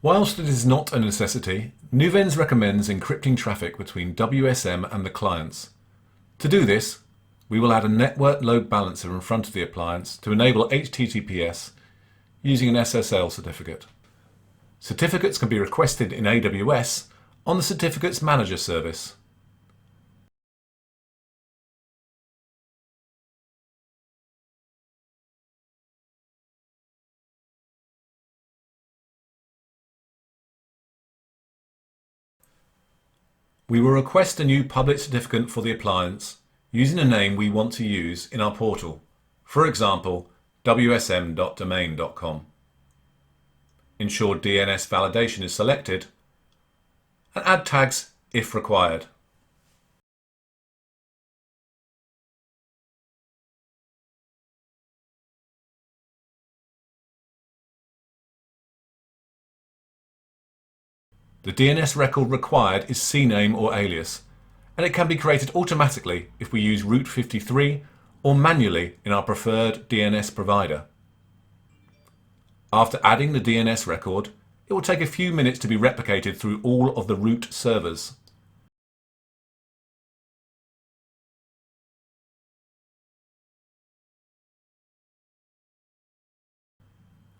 Whilst it is not a necessity, Nuvens recommends encrypting traffic between WSM and the clients. To do this, we will add a network load balancer in front of the appliance to enable HTTPS using an SSL certificate. Certificates can be requested in AWS on the Certificates Manager service. We will request a new public certificate for the appliance using a name we want to use in our portal, for example, wsm.domain.com. Ensure DNS validation is selected and add tags if required. The DNS record required is CNAME or alias, and it can be created automatically if we use Route 53 or manually in our preferred DNS provider. After adding the DNS record, it will take a few minutes to be replicated through all of the root servers.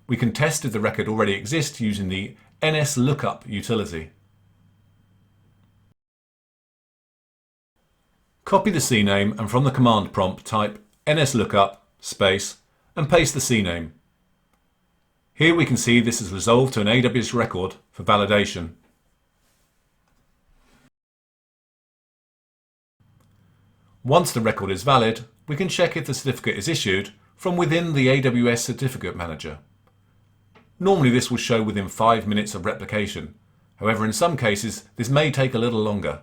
We can test if the record already exists using the NSLookup utility. Copy the CNAME and from the command prompt type NSLookup space and paste the CNAME. Here we can see this is resolved to an AWS record for validation. Once the record is valid, we can check if the certificate is issued from within the AWS Certificate Manager. Normally this will show within 5 minutes of replication. However, in some cases this may take a little longer.